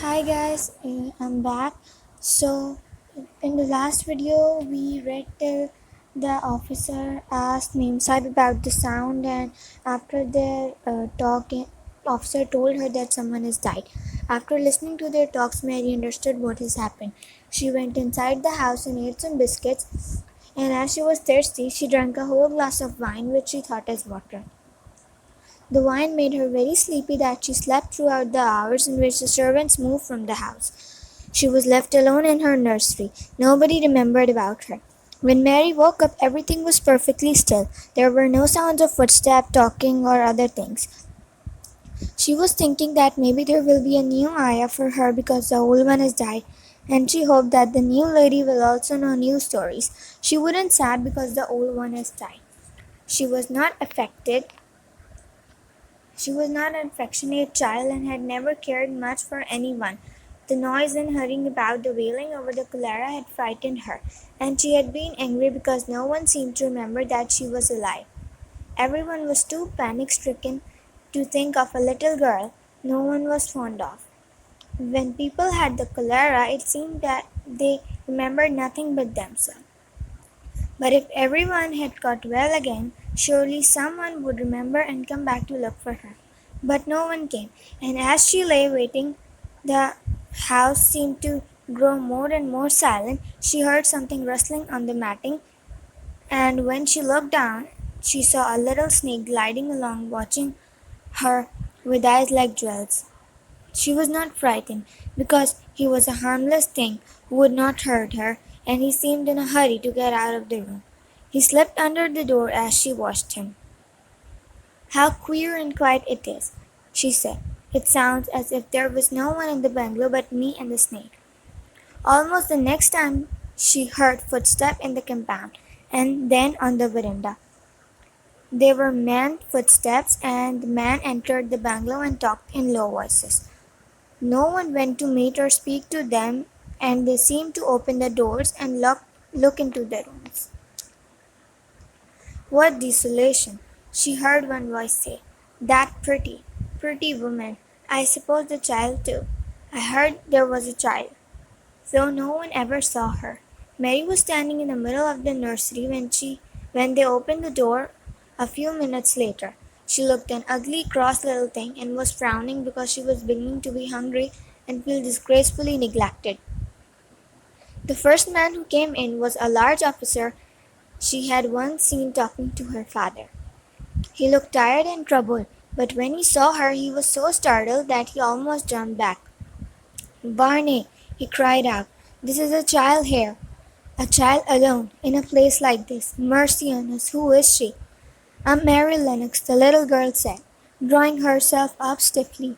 Hi guys, I'm back. So, in the last video, we read till the officer asked Mem Saib about the sound, and after their talk, officer told her that someone has died. After listening to their talks, Mary understood what has happened. She went inside the house and ate some biscuits, and as she was thirsty, she drank a whole glass of wine, which she thought as water. The wine made her very sleepy that she slept throughout the hours in which the servants moved from the house. She was left alone in her nursery. Nobody remembered about her. When Mary woke up, everything was perfectly still. There were no sounds of footsteps, talking, or other things. She was thinking that maybe there will be a new Aya for her because the old one has died, and she hoped that the new lady will also know new stories. She wouldn't sad because the old one has died. She was not affected She was not an affectionate child and had never cared much for anyone. The noise and hurrying about the wailing over the cholera had frightened her, and she had been angry because no one seemed to remember that she was alive. Everyone was too panic-stricken to think of a little girl no one was fond of. When people had the cholera, it seemed that they remembered nothing but themselves. But if everyone had got well again, surely someone would remember and come back to look for her. But no one came, and as she lay waiting, the house seemed to grow more and more silent. She heard something rustling on the matting, and when she looked down, she saw a little snake gliding along, watching her with eyes like jewels. She was not frightened, because he was a harmless thing who would not hurt her, and he seemed in a hurry to get out of the room. He slipped under the door as she watched him. "How queer and quiet it is," she said. "It sounds as if there was no one in the bungalow but me and the snake." Almost the next time she heard footsteps in the compound, and then on the veranda. They were men's footsteps, and the man entered the bungalow and talked in low voices. No one went to meet or speak to them, and they seemed to open the doors and look into the rooms. "What desolation!" she heard one voice say. "That pretty, pretty woman. I suppose the child too. I heard there was a child, though no one ever saw her." Mary was standing in the middle of the nursery when they opened the door a few minutes later. She looked an ugly, cross little thing, and was frowning because she was beginning to be hungry and feel disgracefully neglected. The first man who came in was a large officer she had once seen talking to her father. He looked tired and troubled, but when he saw her he was so startled that he almost jumped back. "Barney," he cried out, "this is a child here. A child alone, in a place like this. Mercy on us, who is she?" "I'm Mary Lennox," the little girl said, drawing herself up stiffly.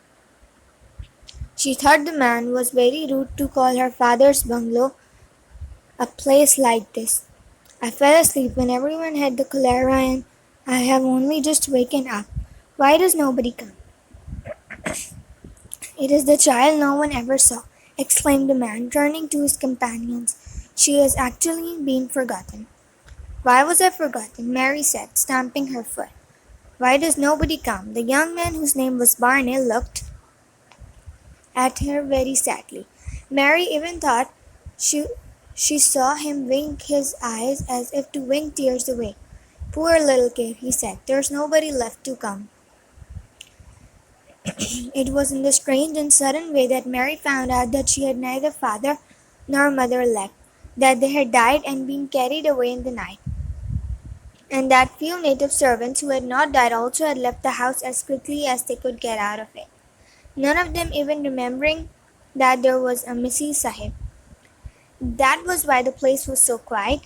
She thought the man was very rude to call her father's bungalow a place like this. "I fell asleep when everyone had the cholera and I have only just waken up. Why does nobody come?" "It is the child no one ever saw," exclaimed the man, turning to his companions. "She has actually been forgotten." "Why was I forgotten?" Mary said, stamping her foot. "Why does nobody come?" The young man, whose name was Barney, looked at her very sadly. Mary even thought she saw him wink his eyes as if to wink tears away. "Poor little kid," he said. "There's nobody left to come." It was in the strange and sudden way that Mary found out that she had neither father nor mother left, that they had died and been carried away in the night, and that few native servants who had not died also had left the house as quickly as they could get out of it, none of them even remembering that there was a Mrs. Sahib. That was why the place was so quiet.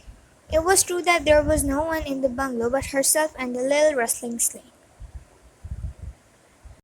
It was true that there was no one in the bungalow but herself and the little rustling sleigh.